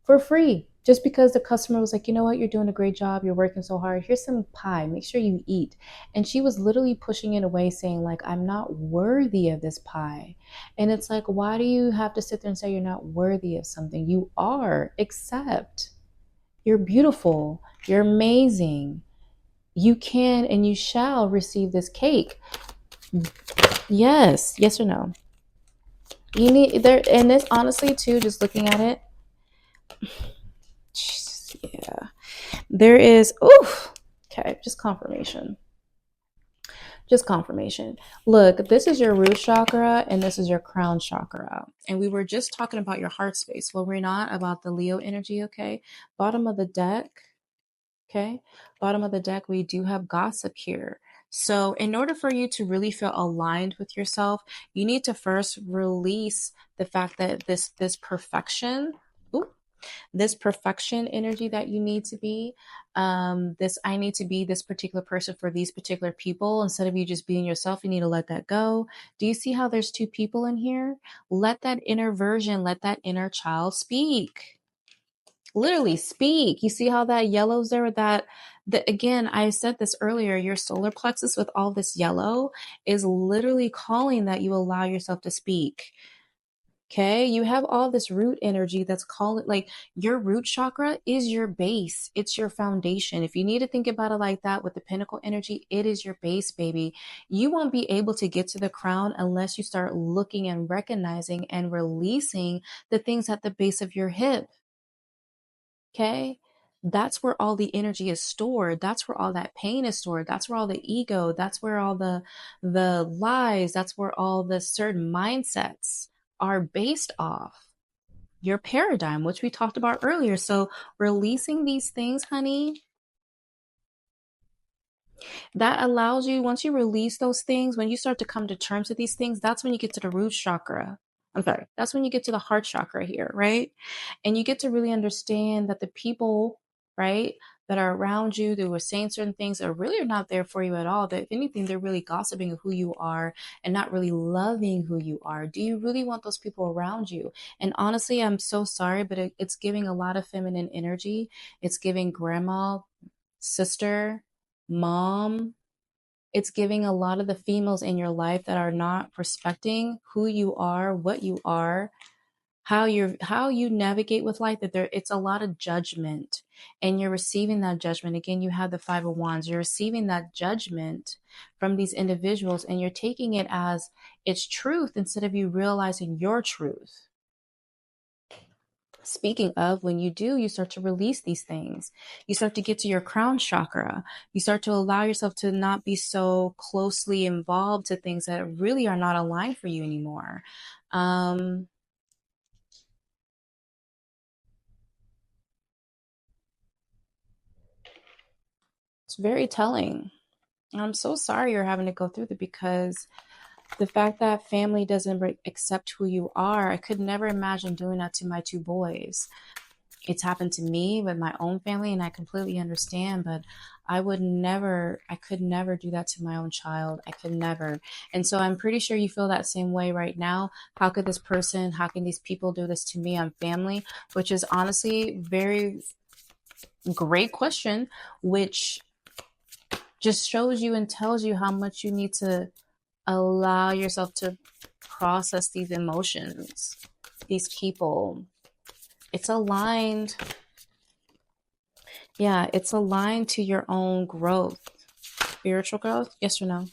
for free, just because the customer was like, you know what, you're doing a great job, you're working so hard, here's some pie, make sure you eat. And she was literally pushing it away, saying like, I'm not worthy of this pie. And it's like, why do you have to sit there and say you're not worthy of something? You are. Accept. You're beautiful, you're amazing. You can and you shall receive this cake. Yes or no? You need there, and this, honestly too, just looking at it, yeah, there is, okay, just confirmation. Just confirmation. Look, this is your root chakra and this is your crown chakra. And we were just talking about your heart space. Well, we're not about the Leo energy, okay? Bottom of the deck, okay? Bottom of the deck, we do have gossip here. So in order for you to really feel aligned with yourself, you need to first release the fact that this perfection, ooh, this perfection energy that you need to be, this I need to be this particular person for these particular people. Instead of you just being yourself, you need to let that go. Do you see how there's two people in here? Let that inner version, let that inner child speak. Literally speak. You see how that yellow's there? Again, I said this earlier, your solar plexus with all this yellow is literally calling that you allow yourself to speak. Okay, you have all this root energy that's calling, like your root chakra is your base. It's your foundation. If you need to think about it like that with the pinnacle energy, it is your base, baby. You won't be able to get to the crown unless you start looking and recognizing and releasing the things at the base of your hip. Okay. That's where all the energy is stored. That's where all that pain is stored. That's where all the ego, that's where all the lies, that's where all the certain mindsets are based off your paradigm, which we talked about earlier. So releasing these things, honey, that allows you, once you release those things, when you start to come to terms with these things, that's when you get to the root chakra. I'm sorry, that's when you get to the heart chakra here, right? And you get to really understand that the people, right, that are around you, that were saying certain things that really are not there for you at all, that if anything, they're really gossiping of who you are and not really loving who you are. Do you really want those people around you? And honestly, I'm so sorry, but it's giving a lot of feminine energy. It's giving grandma, sister, mom. It's giving a lot of the females in your life that are not respecting who you are, what you are, how you navigate with life, that there it's a lot of judgment, and you're receiving that judgment. Again, you have the Five of Wands. You're receiving that judgment from these individuals, and you're taking it as its truth instead of you realizing your truth. Speaking of, when you do, you start to release these things. You start to get to your crown chakra. You start to allow yourself to not be so closely involved to things that really are not aligned for you anymore. It's very telling. I'm so sorry you're having to go through that, because the fact that family doesn't accept who you are, I could never imagine doing that to my two boys. It's happened to me with my own family, and I completely understand, but I could never do that to my own child. I could never. And so I'm pretty sure you feel that same way right now. How can these people do this to me? I'm family, which is honestly very great question, which just shows you and tells you how much you need to allow yourself to process these emotions, these people. It's aligned. Yeah, it's aligned to your own growth. Spiritual growth? Yes or no?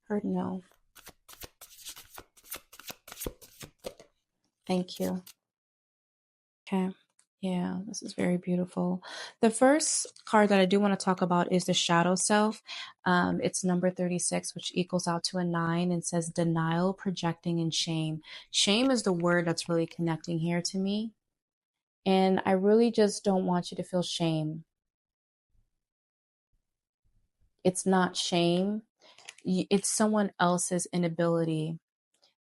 Heard no. Thank you. Okay. Yeah, this is very beautiful. The first card that I do want to talk about is the shadow self. It's number 36, which equals out to a 9, and says denial, projecting, and shame. Shame is the word that's really connecting here to me. And I really just don't want you to feel shame. It's not shame. It's someone else's inability.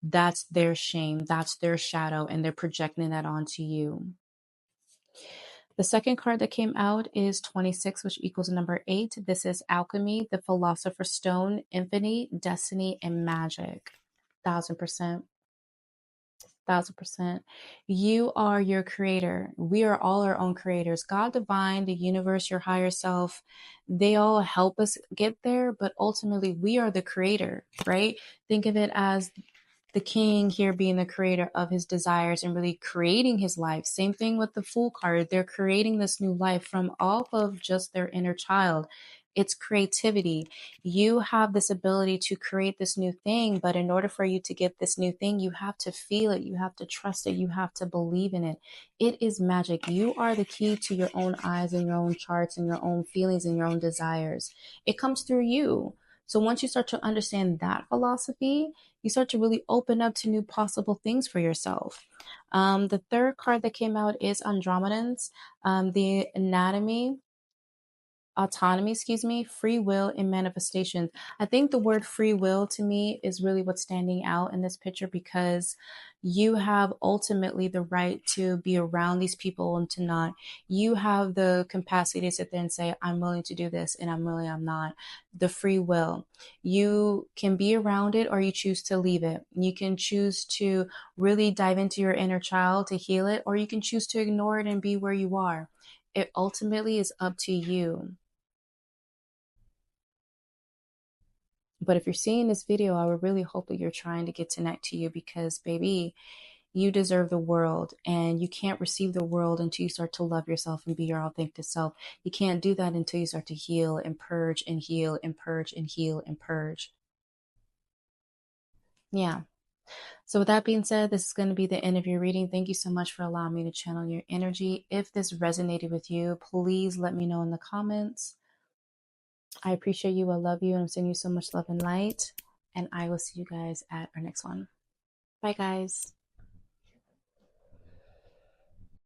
That's their shame. That's their shadow. And they're projecting that onto you. The second card that came out is 26, which equals number 8. This is alchemy, the philosopher's stone, infinity, destiny, and magic. 1000%. 1000%. You are your creator. We are all our own creators. God, divine, the universe, your higher self, they all help us get there, but ultimately we are the creator, right? Think of it as the king here being the creator of his desires and really creating his life. Same thing with the Fool card. They're creating this new life from off of just their inner child. It's creativity. You have this ability to create this new thing, but in order for you to get this new thing, you have to feel it. You have to trust it. You have to believe in it. It is magic. You are the key to your own eyes and your own charts and your own feelings and your own desires. It comes through you. So once you start to understand that philosophy, you start to really open up to new possible things for yourself. The third card that came out is Andromedans, the anatomy autonomy, free will and manifestation. I think the word free will to me is really what's standing out in this picture, because you have ultimately the right to be around these people and to not. You have the capacity to sit there and say, I'm willing to do this and I'm not. The free will. You can be around it or you choose to leave it. You can choose to really dive into your inner child to heal it, or you can choose to ignore it and be where you are. It ultimately is up to you. But if you're seeing this video, I would really hope that you're trying to get tonight to you, because baby, you deserve the world, and you can't receive the world until you start to love yourself and be your authentic self. You can't do that until you start to heal and purge and heal and purge and heal and purge. Yeah. So with that being said, this is going to be the end of your reading. Thank you so much for allowing me to channel your energy. If this resonated with you, please let me know in the comments. I appreciate you. I love you. And I'm sending you so much love and light. And I will see you guys at our next one. Bye, guys.